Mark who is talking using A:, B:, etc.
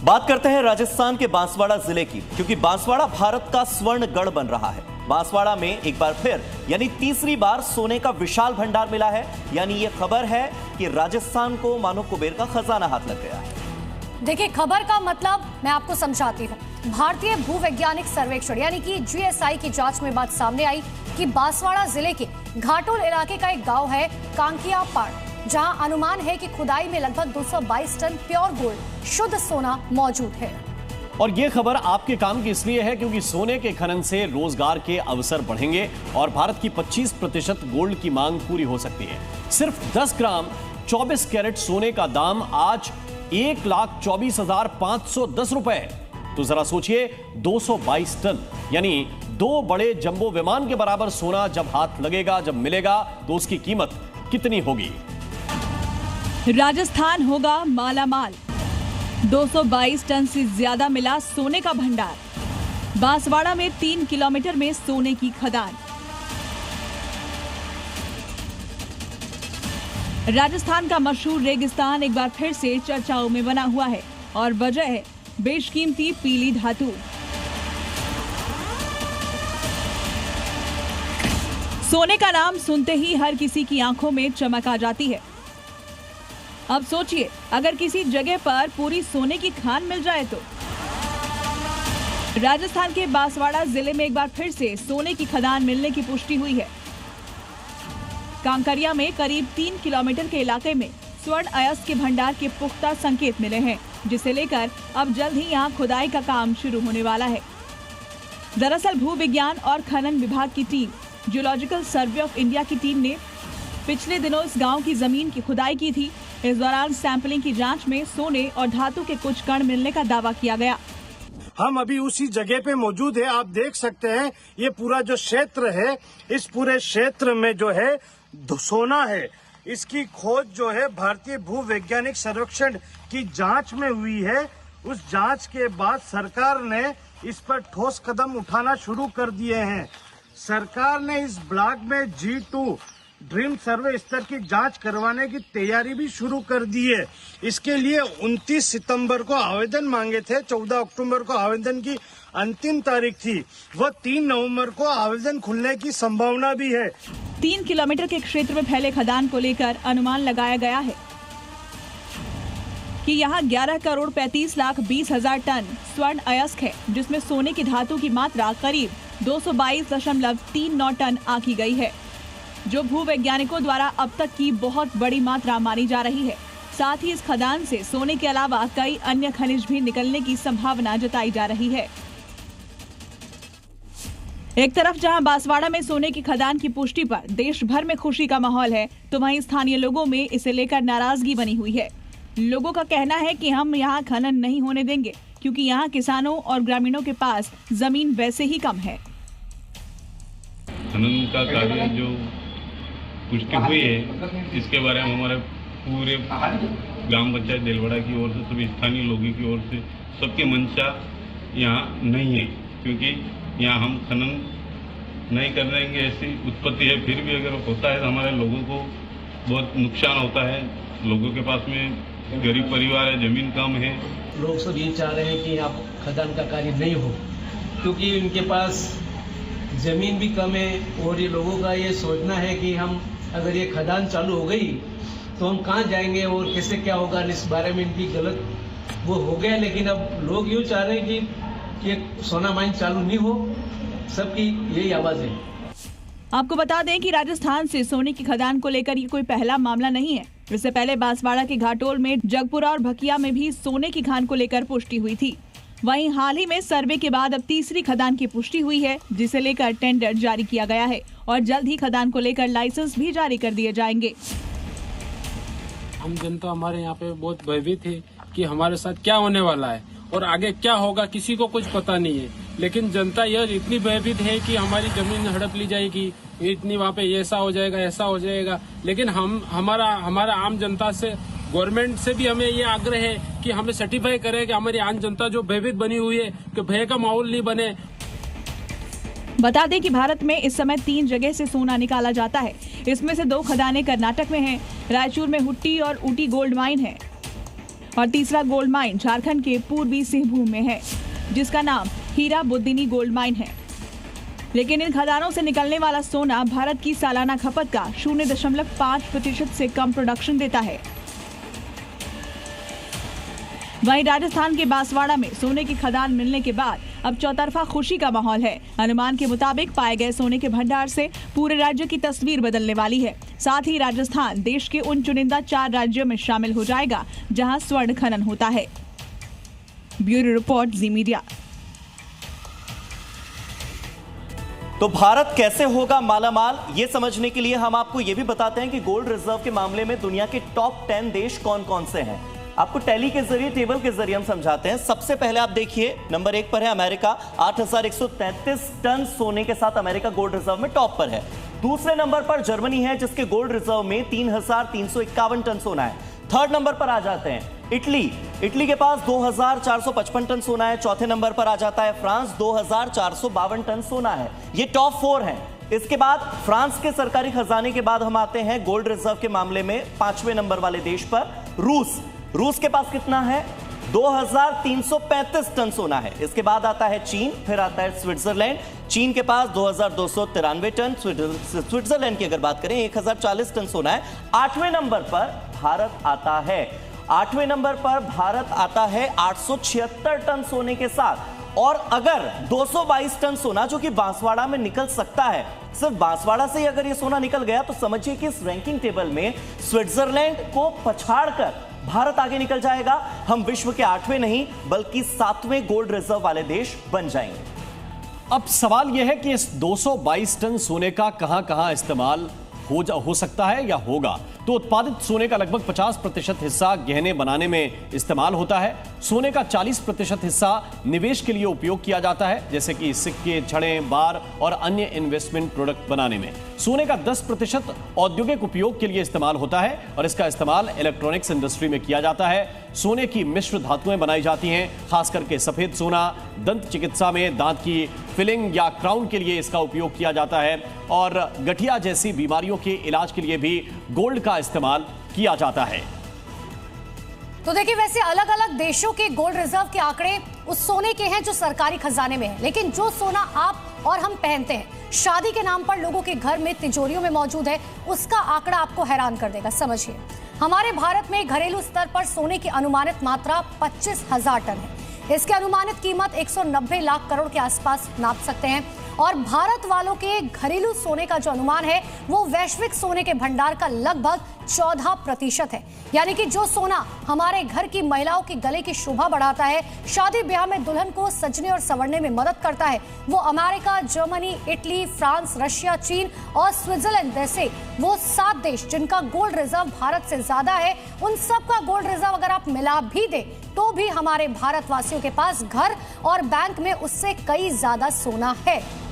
A: बात करते हैं राजस्थान के बांसवाड़ा जिले की, क्योंकि बांसवाड़ा भारत का स्वर्ण गढ़ बन रहा है। बांसवाड़ा में एक बार फिर यानी तीसरी बार सोने का विशाल भंडार मिला है। यानी ये खबर है कि राजस्थान को मानो कुबेर का खजाना हाथ लग गया है।
B: देखिए, खबर का मतलब मैं आपको समझाती हूँ। भारतीय भूवैज्ञानिक सर्वेक्षण यानी कि GSI की जांच में बात सामने आई कि बांसवाड़ा जिले के घाटोल इलाके का एक गांव है कांकिया पाड़, जहां अनुमान है कि खुदाई में लगभग 222 टन प्योर गोल्ड शुद्ध सोना मौजूद है।
C: और ये खबर आपके काम की इसलिए है क्योंकि सोने के खनन से रोजगार के अवसर बढ़ेंगे और भारत की 25% गोल्ड की मांग पूरी हो सकती है। सिर्फ 10 ग्राम 24 कैरेट सोने का दाम आज 1,24,510 रुपए है। तो जरा सोचिए, 222 टन यानी 2 बड़े जंबो विमान के बराबर सोना जब हाथ लगेगा, जब मिलेगा, तो उसकी कीमत कितनी होगी?
D: राजस्थान होगा मालामाल। 222 टन से ज्यादा मिला सोने का भंडार। बांसवाड़ा में 3 किलोमीटर में सोने की खदान। राजस्थान का मशहूर रेगिस्तान एक बार फिर से चर्चाओं में बना हुआ है और वजह है बेशकीमती पीली धातु। सोने का नाम सुनते ही हर किसी की आंखों में चमक आ जाती है। अब सोचिए, अगर किसी जगह पर पूरी सोने की खान मिल जाए तो। राजस्थान के बांसवाड़ा जिले में एक बार फिर से सोने की खदान मिलने की पुष्टि हुई है। कांकरिया में करीब 3 किलोमीटर के इलाके में स्वर्ण अयस्क के भंडार के पुख्ता संकेत मिले हैं, जिसे लेकर अब जल्द ही यहां खुदाई का काम शुरू होने वाला है। दरअसल भूविज्ञान और खनन विभाग की team, geological survey of India की टीम ने पिछले दिनों इस गांव की जमीन की खुदाई की थी। इस दौरान सैंपलिंग की जांच में सोने और धातु के कुछ कण मिलने का दावा किया गया।
E: हम अभी उसी जगह पे मौजूद है। आप देख सकते हैं ये पूरा जो क्षेत्र है, इस पूरे क्षेत्र में जो है सोना है। इसकी खोज जो है भारतीय भूवैज्ञानिक सर्वेक्षण की जांच में हुई है। उस जांच के बाद सरकार ने इस पर ठोस कदम उठाना शुरू कर दिए हैं। सरकार ने इस ब्लॉक में G2 ड्रीम सर्वे स्तर की जांच करवाने की तैयारी भी शुरू कर दी है। इसके लिए 29 सितंबर को आवेदन मांगे थे। 14 अक्टूबर को आवेदन की अंतिम तारीख थी। वह 3 नवंबर को आवेदन खुलने की संभावना भी है।
D: 3 किलोमीटर के क्षेत्र में फैले खदान को लेकर अनुमान लगाया गया है कि यहाँ 11 करोड़ 35 लाख 20 हजार टन स्वर्ण अयस्क है, जिसमें सोने की धातु की मात्रा करीब 222.39 टन आंकी गई है, जो भूवैज्ञानिकों द्वारा अब तक की बहुत बड़ी मात्रा मानी जा रही है। साथ ही इस खदान से सोने के अलावा कई अन्य खनिज भी निकलने की संभावना जताई जा रही है। एक तरफ जहां बांसवाड़ा में सोने की खदान की पुष्टि पर देश भर में खुशी का माहौल है, तो वहीं स्थानीय लोगों में इसे लेकर नाराजगी बनी हुई है। लोगों का कहना है कि हम यहां खनन नहीं होने देंगे, क्योंकि यहां किसानों और ग्रामीणों के पास जमीन वैसे ही कम है।
F: खनन का कार्य जो पुष्टि हुई है, इसके बारे में हमारे पूरे ग्राम पंचायत देलवाड़ा की ओर से, सभी स्थानीय लोगों की ओर से सबकी मंशा यहाँ नहीं है, क्योंकि यहाँ हम खनन नहीं कर देंगे ऐसी उत्पत्ति है। फिर भी अगर होता है तो हमारे लोगों को बहुत नुकसान होता है। लोगों के पास में गरीब परिवार है, जमीन कम है।
G: लोग सब ये चाह रहे हैं कि यहाँ खदान का कार्य नहीं हो, क्योंकि उनके पास जमीन भी कम है। और ये लोगों का ये सोचना है कि हम अगर ये खदान चालू हो गई तो हम कहाँ जाएंगे और कैसे क्या होगा, इस बारे में इनकी गलत वो हो गया। लेकिन अब लोग यूँ चाह रहे हैं कि सोना माइन चालू नहीं हो। सबकी यही आवाज है।
D: आपको बता दें कि राजस्थान से सोने की खदान को लेकर ये कोई पहला मामला नहीं है। इससे पहले बांसवाड़ा के घाटोल में, जगपुरा और भकिया में भी सोने की खान को लेकर पुष्टि हुई थी। वहीं हाल ही में सर्वे के बाद अब तीसरी खदान की पुष्टि हुई है, जिसे लेकर टेंडर जारी किया गया है और जल्द ही खदान को लेकर लाइसेंस भी जारी कर दिए जाएंगे।
H: हम जनता हमारे यहाँ पे बहुत भयभीत है कि हमारे साथ क्या होने वाला है और आगे क्या होगा, किसी को कुछ पता नहीं है। लेकिन जनता यह इतनी भयभीत है कि हमारी जमीन हड़प ली जाएगी, इतनी वहाँ पे ऐसा हो जाएगा, ऐसा हो जाएगा। लेकिन हमारा आम जनता से, गवर्नमेंट से भी हमें ये आग्रह है कि हमें सर्टिफाई करे कि हमारी आम जनता जो भयभीत बनी हुई है, कि भय का माहौल नहीं बने।
D: बता दें कि भारत में इस समय 3 जगह से सोना निकाला जाता है। इसमें से 2 खदानें कर्नाटक में हैं। रायचूर में हुट्टी और ऊटी गोल्ड माइन है और तीसरा गोल्ड माइन झारखंड के पूर्वी सिंहभूम में है, जिसका नाम हीरा बुद्दिनी गोल्ड माइन है। लेकिन इन खदानों से निकलने वाला सोना भारत की सालाना खपत का 0.5% से कम प्रोडक्शन देता है। वहीं राजस्थान के बांसवाड़ा में सोने की खदान मिलने के बाद अब चौतरफा खुशी का माहौल है। अनुमान के मुताबिक पाए गए सोने के भंडार से पूरे राज्य की तस्वीर बदलने वाली है। साथ ही राजस्थान देश के उन चुनिंदा 4 राज्यों में शामिल हो जाएगा जहां स्वर्ण खनन होता है। ब्यूरो रिपोर्ट, जी मीडिया।
A: तो भारत कैसे होगा मालामाल, ये समझने के लिए हम आपको ये भी बताते हैं कि गोल्ड रिजर्व के मामले में दुनिया के टॉप 10 देश कौन कौन से हैं। आपको टैली के जरिए, टेबल के जरिए हम समझाते हैं। सबसे पहले आप देखिए, नंबर 1 पर है अमेरिका, 8,133 टन सोने के साथ अमेरिका गोल्ड रिजर्व में टॉप पर है। दूसरे नंबर पर जर्मनी है, जिसके गोल्ड रिजर्व में 3,351 टन सोना है। थर्ड नंबर पर आ जाते हैं इटली के पास 2,455 टन सोना है। चौथे नंबर पर आ जाता है फ्रांस, 2,452 टन सोना है। ये टॉप 4 हैं। इसके बाद फ्रांस के सरकारी खजाने के बाद हम आते हैं गोल्ड रिजर्व के मामले में 5वें नंबर वाले देश पर, रूस के पास कितना है? 2,335 टन सोना है। इसके बाद आता है चीन, फिर आता है स्विट्जरलैंड। चीन के पास 2,293 टन, स्विट्जरलैंड की अगर बात करें 1,040 टन सोना है। 8वें नंबर पर भारत आता है। 8वें नंबर पर भारत आता है 876 टन सोने के साथ। और अगर 222 टन सोना जो कि बांसवाड़ा में निकल सकता है, सिर्फ बांसवाड़ा से ही अगर ये सोना निकल गया तो समझिए कि इस रैंकिंग टेबल में स्विट्जरलैंड को पछाड़कर भारत आगे निकल जाएगा। हम विश्व के 8वें नहीं बल्कि 7वें गोल्ड रिजर्व वाले देश बन जाएंगे।
C: अब सवाल यह है कि इस 222 टन सोने का कहां-कहां इस्तेमाल हो सकता है या होगा। तो उत्पादित सोने का लगभग 50% हिस्सा गहने बनाने में इस्तेमाल होता है। सोने का 40% हिस्सा निवेश के लिए उपयोग किया जाता है, जैसे कि सिक्के, छड़े, बार और अन्य इन्वेस्टमेंट प्रोडक्ट बनाने में। सोने का 10% औद्योगिक उपयोग के लिए इस्तेमाल होता है और इसका इस्तेमाल इलेक्ट्रॉनिक्स इंडस्ट्री में किया जाता है। सोने की मिश्र धातुएं बनाई जाती हैं, खास करके सफेद सोना दंत चिकित्सा में दांत की फिलिंग या क्राउन के लिए इसका उपयोग किया जाता है और गठिया जैसी बीमारियों के इलाज के लिए भी गोल्ड का इस्तेमाल किया जाता है।
B: तो देखिए, वैसे अलग अलग देशों के गोल्ड रिजर्व के आंकड़े उस सोने के हैं जो सरकारी खजाने में है, लेकिन जो सोना आप और हम पहनते हैं, शादी के नाम पर लोगों के घर में तिजोरियों में मौजूद है, उसका आंकड़ा आपको हैरान कर देगा। समझिए, हमारे भारत में घरेलू स्तर पर सोने की अनुमानित मात्रा 25,000 टन है। इसकी अनुमानित कीमत 190 लाख करोड़ के आसपास नाप सकते हैं। और भारत वालों के घरेलू सोने का जो अनुमान है वो वैश्विक सोने के भंडार का लगभग 14% है। यानी कि जो सोना हमारे घर की महिलाओं के गले की शोभा बढ़ाता है, शादी ब्याह में दुल्हन को सजने और संवरने में मदद करता है, वो America, Germany, Italy, France, Russia, चीन और स्विट्जरलैंड जैसे वो 7 देश जिनका गोल्ड रिजर्व भारत से ज्यादा है, उन सब का गोल्ड रिजर्व अगर आप मिला भी दे तो भी हमारे भारतवासियों के पास घर और बैंक में उससे कई ज्यादा सोना है।